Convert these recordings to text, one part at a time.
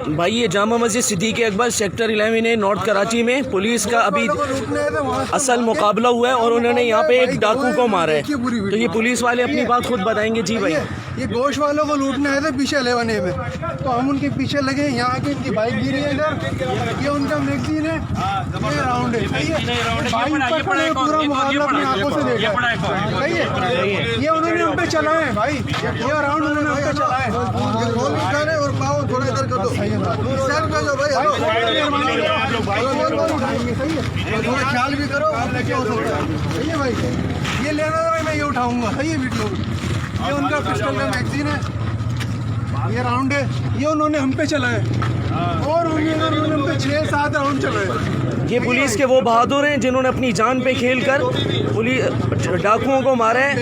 भाई ये जामा मस्जिद सिद्दीक़ अकबर सेक्टर 11 है नॉर्थ कराची में। पुलिस का अभी असल मुकाबला हुआ है और उन्होंने यहाँ पे एक डाकू को मारा है। तो ये पुलिस वाले अपनी बात खुद बताएंगे। जी भाई, ये गोश्त वालों को लूटने आए थे पीछे 11 में, तो हम उनके पीछे लगे। यहाँ आके इनकी बाइक गिरी है इधर, ये उनका मैगजीन है, ये राउंड है। सही है, पूरा मुकाबला अपनी आंखों से देखा है। सही है, ये उन्होंने हम पे चला है भाई, ये राउंड उन्होंने हम पे चला है। और पाओ थोड़ा इधर कर दो, थोड़ा ख्याल भी करो। सही है भाई, ये लेना था मैं ये उठाऊंगा। सही है वीडियो, ये उनका पिस्टल का मैगजीन है, ये राउंड है, ये उन्होंने हम पे चला है और उन्होंने हम पे 6-7 राउंड चलाए। ये पुलिस के वो बहादुर हैं जिन्होंने अपनी जान पे खेल कर पुलिस डाकुओं को मारा है।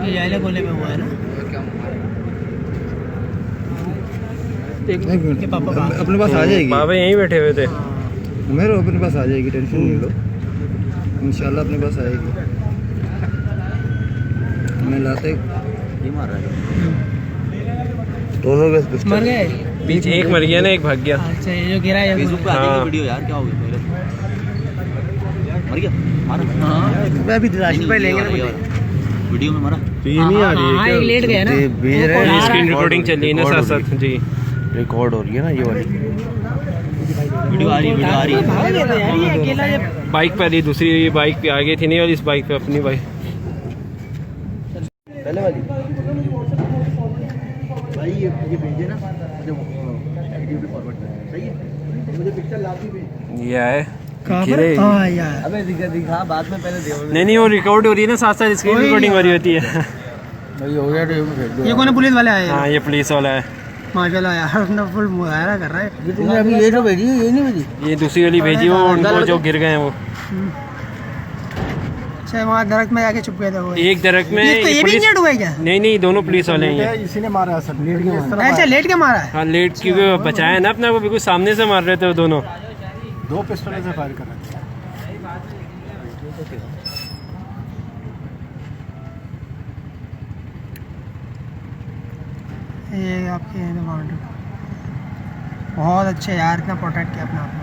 ये गोले में हुआ है ना। पापा अपने पास आ जाएगी, पापा यहीं बैठे हुए थे। मेरे अपने पास आ जाएगी, टेंशन नहीं लो, इंशाल्लाह अपने पास आएगी। मैं लाते ये मार रहा है, दोनों बस मर गए। पीछे एक मर गया ना, एक भाग गया। अच्छा, ये जो गिरा है फेसबुक पे आ जाएगी वीडियो यार, क्या हो गया मर गया मारा। हाँ, मैं अभी राशन पे लेंगे ना, वीडियो में मरा तो ये नहीं आ रही है हाँ, क्या? एक लेट गया ना, भेज रहे हैं, स्क्रीन रिकॉर्डिंग चल रही है ना साथ साथ। जी रिकॉर्ड हो रही है ना ये वाली वीडियो आ रही है। भाग गया था यार ये अकेला। जब बाइक पे आ रही, दूसरी बाइक पे आ गई थी नहीं, और इस बाइक पे अपनी बाइक। पहले वाली भाई ये भेजे ना, मुझे फॉरवर्ड करना। सही है, मुझे पिक्चर लाती भी ये है गिरे। हाँ यार, अबे दिखा बाद में, पहले दे। नहीं वो रिकॉर्ड हो रही है ना साथ साथ, स्क्रीन रिकॉर्डिंग हो रही होती है। भाई हो गया, भेज दो। ये कौन पुलिस वाले आए हैं? हाँ ये पुलिस वाला है। माशाल्लाह यार, अपना फुल मुजाहरा कर रहा है। तुमने अभी ये जो भेजी है, ये नहीं भेजी? ये दूसरी वाली भेजी, वो उनको जो गिर गए हैं वो। अच्छा, वहाँ दरख्त में जाके छुप गए थे वो। एक दरख्त में ये भी पुलिस, इंजर्ड हुआ है क्या? नहीं दोनों पुलिस वाले हैं। इसी ने मारा सर, लेट के मारा। अच्छा, लेट के मारा है। हाँ लेट क्योंकि बचाया है ना अपना को, बिल्कुल सामने से मार रहे थे वो दोनों। 2 पिस्टल से फायर कर रहे थे। ये आपके बहुत अच्छे यार, इतना प्रोटेक्ट किया अपना आपने।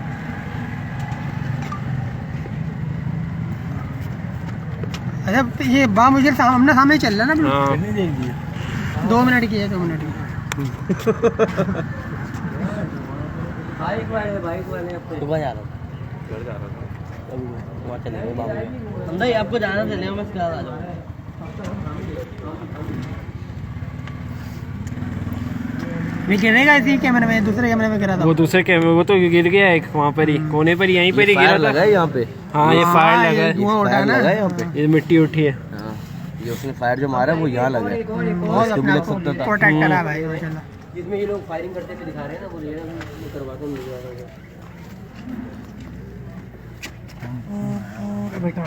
अच्छा, ये बा मुझे सामने सामने चल रहा है ना। हाँ 2 मिनट की है, 2 मिनट की। बाइक वाले अपने सुबह जा रहा था, घर जा रहा था, अभी वहाँ चले गए बाबू। नहीं आपको जाना था, ले मैं इसके साथ आ जाऊँ। ये गिरेगा इसी कैमरे में, दूसरे कैमरे में गिरा था वो दूसरे कैमरे, वो तो गिर गया एक वहाँ पर ही कोने पर, यहीं पर ही गिरा था। यहाँ पे हाँ ये फायर लगा है, धुआं उठा ना, यहाँ पे ये मिट्टी उठी है। हाँ, ये उसने फायर जो मारा वो यहाँ लगा है। बहुत अपना लग सकता था। प्रोटेक्ट करा भाई माशाल्लाह। जिसमें ये लोग फायरिंग करते हुए दिखा रहे हैं ना, वो ये करवा कर मिल जाएगा। बेटा